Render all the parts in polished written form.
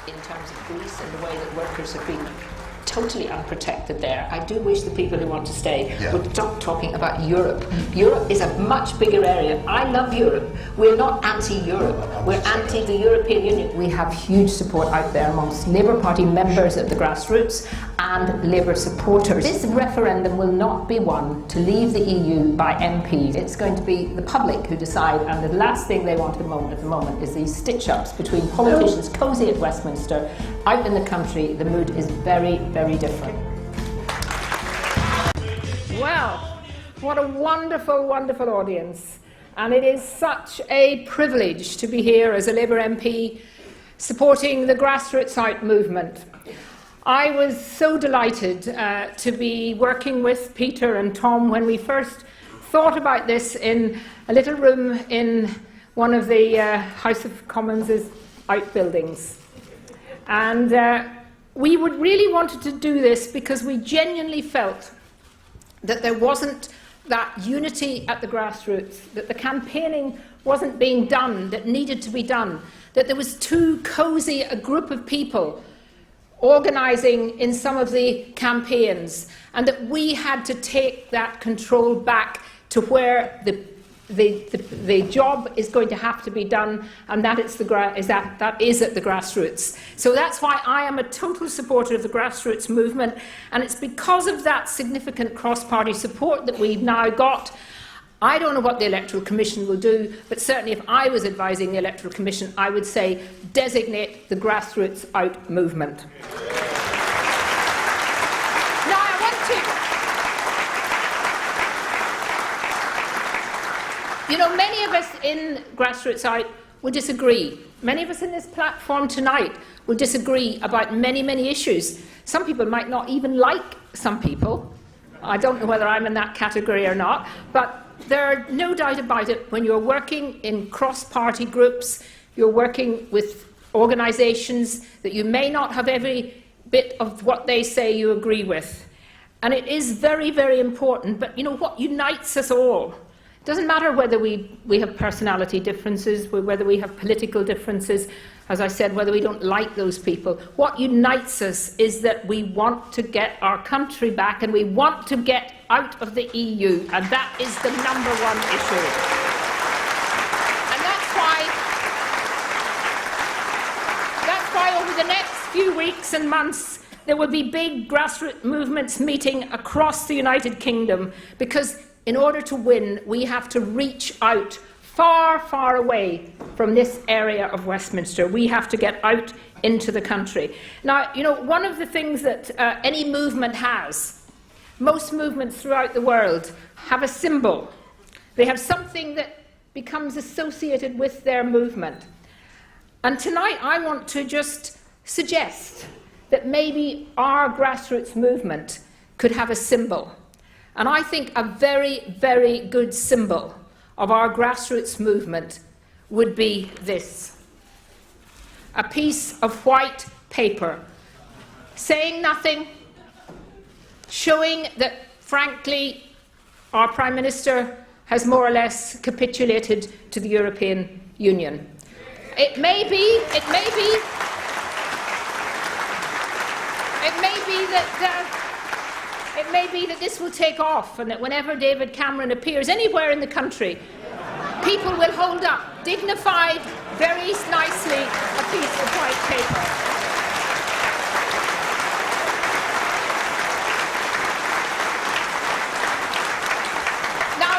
in terms of Greece and the way that workers have been totally unprotected there. I do wish the people who want to stay would stop talking about Europe. Europe is a much bigger area. I love Europe. We're not anti-Europe. We're anti the European Union. We have huge support out there amongst Labour Party members at the Grassroots and Labour supporters. This referendum will not be won to leave the EU by MPs. It's going to be the public who decide, and the last thing they want at the moment is these stitch-ups between politicians cosy at Westminster. Out in the country, the mood is very, very different. Well, what a wonderful, wonderful audience. And it is such a privilege to be here as a Labour MP supporting the Grassroots Out movement. I was so delighted to be working with Peter and Tom when we first thought about this in a little room in one of the House of Commons' outbuildings. And we would really wanted to do this because we genuinely felt that there wasn't that unity at the grassroots, that the campaigning wasn't being done that needed to be done, that there was too cosy a group of people organising in some of the campaigns, and that we had to take that control back to where the job is going to have to be done, and that is at the grassroots. So that's why I am a total supporter of the grassroots movement, and it's because of that significant cross-party support that we've now got. I don't know what the Electoral Commission will do, but certainly if I was advising the Electoral Commission, I would say designate the Grassroots Out movement. You know, many of us in Grassroots Out would disagree. Many of us in this platform tonight would disagree about many, many issues. Some people might not even like some people. I don't know whether I'm in that category or not, but there's no doubt about it. When you're working in cross-party groups, you're working with organisations that you may not have every bit of what they say you agree with. And it is very, very important. But you know what unites us all? It doesn't matter whether we have personality differences, whether we have political differences, as I said, whether we don't like those people. What unites us is that we want to get our country back and we want to get out of the EU, and that is the number one issue. And that's why over the next few weeks and months there will be big grassroots movements meeting across the United Kingdom, because in order to win, we have to reach out far, far away from this area of Westminster. We have to get out into the country. Now, you know, one of the things that any movement has, most movements throughout the world have a symbol. They have something that becomes associated with their movement. And tonight I want to just suggest that maybe our grassroots movement could have a symbol. And I think a very, very good symbol of our grassroots movement would be this: a piece of white paper, saying nothing, showing that, frankly, our Prime Minister has more or less capitulated to the European Union. It may be that this will take off, and that whenever David Cameron appears anywhere in the country, people will hold up, dignified, very nicely, a piece of white paper. Now,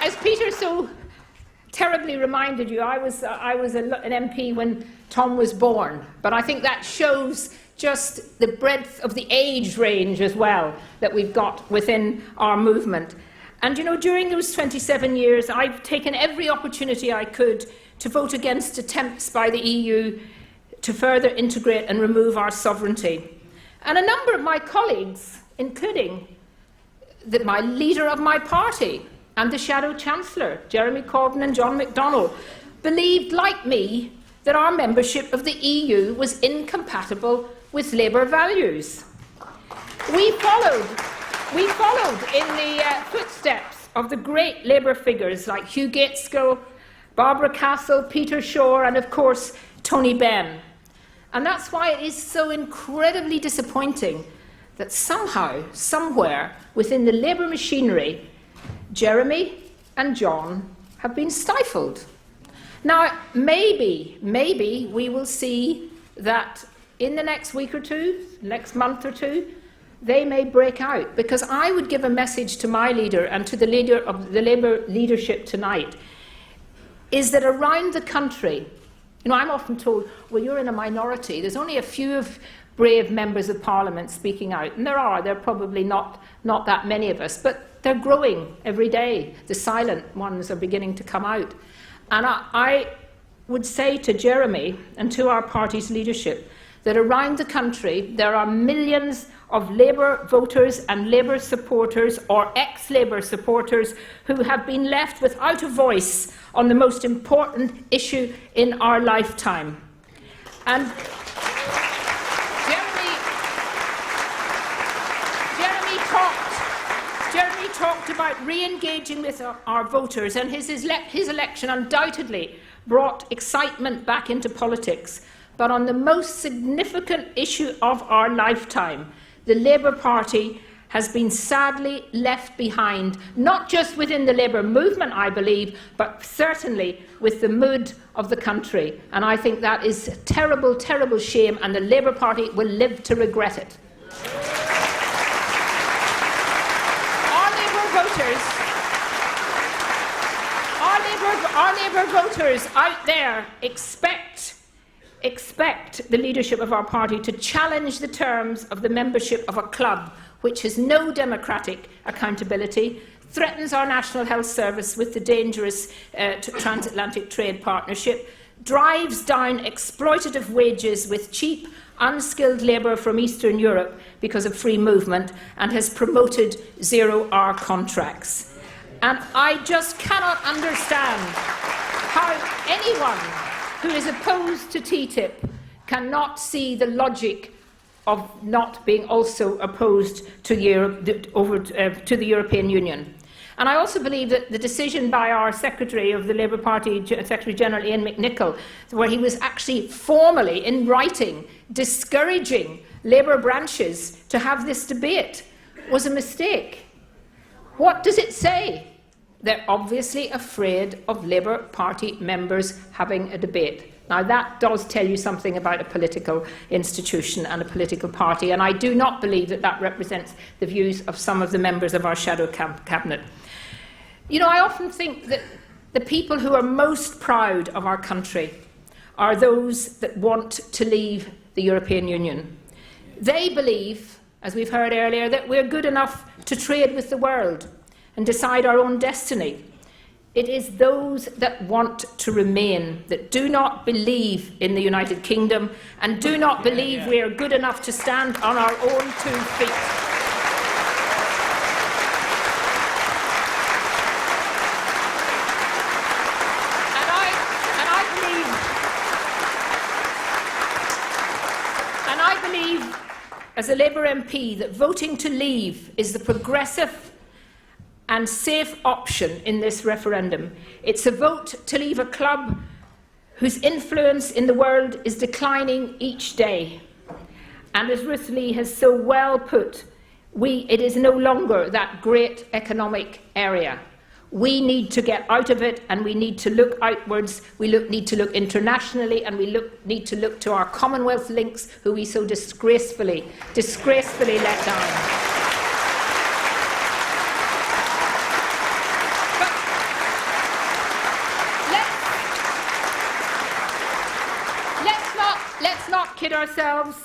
as Peter so terribly reminded you, I was an MP when Tom was born, but I think that shows just the breadth of the age range as well that we've got within our movement. And you know, during those 27 years, I've taken every opportunity I could to vote against attempts by the EU to further integrate and remove our sovereignty. And a number of my colleagues, including my leader of my party and the Shadow Chancellor, Jeremy Corbyn and John McDonnell, believed, like me, that our membership of the EU was incompatible with Labour values. We followed in the footsteps of the great Labour figures like Hugh Gaitskell, Barbara Castle, Peter Shore, and of course Tony Benn. And that's why it is so incredibly disappointing that somehow, somewhere within the Labour machinery, Jeremy and John have been stifled. Now, maybe we will see that in the next week or two, next month or two, they may break out, because I would give a message to my leader and to the leader of the Labour leadership tonight, is that around the country, I'm often told, well, you're in a minority. There's only a few of brave members of Parliament speaking out. And there are probably not that many of us, but they're growing every day. The silent ones are beginning to come out. And I would say to Jeremy and to our party's leadership that around the country there are millions of Labour voters and Labour supporters or ex-Labour supporters who have been left without a voice on the most important issue in our lifetime. And Jeremy talked about re-engaging with our voters, and his election undoubtedly brought excitement back into politics. But on the most significant issue of our lifetime, the Labour Party has been sadly left behind, not just within the Labour movement, I believe, but certainly with the mood of the country. And I think that is a terrible, terrible shame, and the Labour Party will live to regret it. Our Labour voters out there expect the leadership of our party to challenge the terms of the membership of a club which has no democratic accountability, threatens our National Health Service with the dangerous transatlantic trade partnership, drives down exploitative wages with cheap, unskilled labour from Eastern Europe because of free movement, and has promoted zero-hour contracts. And I just cannot understand how anyone who is opposed to TTIP cannot see the logic of not being also opposed to the European Union. And I also believe that the decision by our Secretary of the Labour Party, Secretary-General Ian McNicol, where he was actually formally, in writing, discouraging Labour branches to have this debate, was a mistake. What does it say? They're obviously afraid of Labour Party members having a debate. Now, that does tell you something about a political institution and a political party, and I do not believe that that represents the views of some of the members of our shadow cabinet. I often think that the people who are most proud of our country are those that want to leave the European Union. They believe, as we've heard earlier, that we're good enough to trade with the world and decide our own destiny. It is those that want to remain, that do not believe in the United Kingdom and do not believe we are good enough to stand on our own 2 feet. And I believe, as a Labour MP, that voting to leave is the progressive and safe option in this referendum. It's a vote to leave a club whose influence in the world is declining each day. And as Ruth Lee has so well put, it is no longer that great economic area. We need to get out of it, and we need to look outwards. We need to look internationally, and we need to look to our Commonwealth links, who we so disgracefully let down. Let's not kid ourselves.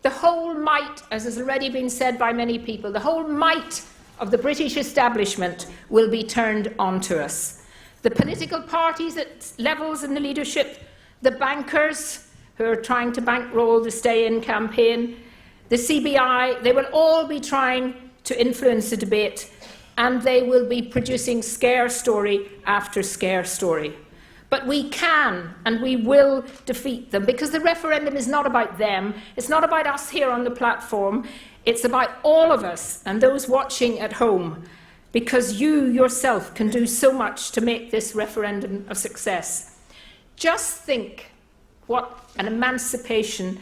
The whole might, as has already been said by many people, the whole might of the British establishment will be turned onto us. The political parties at levels in the leadership, the bankers who are trying to bankroll the stay-in campaign, the CBI, they will all be trying to influence the debate, and they will be producing scare story after scare story. But we can and we will defeat them, because the referendum is not about them. It's not about us here on the platform. It's about all of us and those watching at home, because you yourself can do so much to make this referendum a success. Just think what an emancipation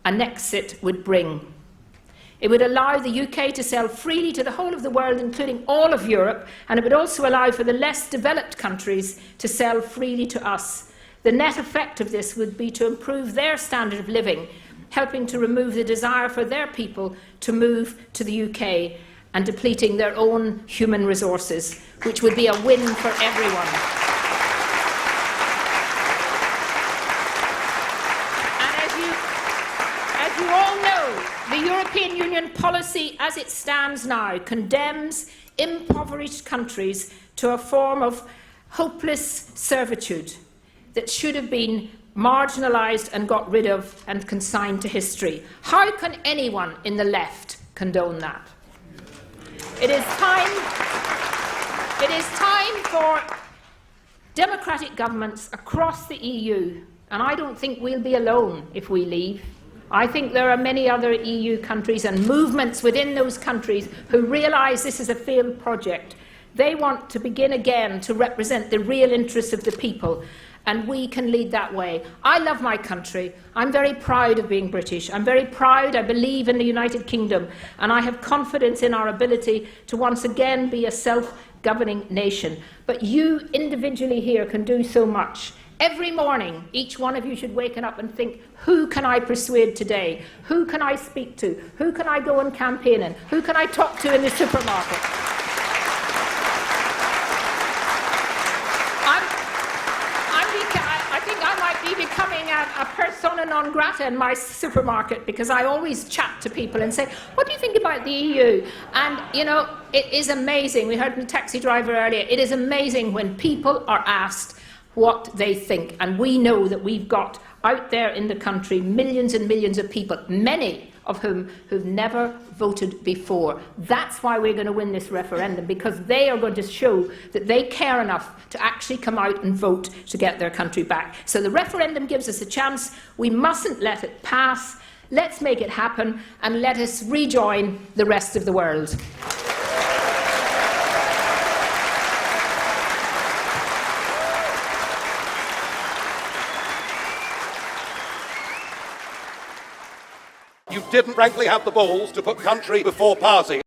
an exit would bring. It would allow the UK to sell freely to the whole of the world, including all of Europe, and it would also allow for the less developed countries to sell freely to us. The net effect of this would be to improve their standard of living, helping to remove the desire for their people to move to the UK and depleting their own human resources, which would be a win for everyone. As you all know, the European Union policy as it stands now condemns impoverished countries to a form of hopeless servitude that should have been marginalised and got rid of and consigned to history. How can anyone in the left condone that? It is time for democratic governments across the EU, and I don't think we'll be alone if we leave. I think there are many other EU countries and movements within those countries who realise this is a failed project. They want to begin again to represent the real interests of the people, and we can lead that way. I love my country. I'm very proud of being British. I'm very proud. I believe in the United Kingdom, and I have confidence in our ability to once again be a self-governing nation. But you individually here can do so much. Every morning, each one of you should wake up and think, who can I persuade today? Who can I speak to? Who can I go and campaign in? Who can I talk to in the supermarket? I think I might be becoming a persona non grata in my supermarket, because I always chat to people and say, what do you think about the EU? And, you know, it is amazing. We heard from the taxi driver earlier. It is amazing when people are asked what they think. And we know that we've got out there in the country millions and millions of people, many of whom who've never voted before. That's why we're going to win this referendum, because they are going to show that they care enough to actually come out and vote to get their country back. So the referendum gives us a chance. We mustn't let it pass. Let's make it happen, and let us rejoin the rest of the world. You didn't frankly have the balls to put country before party.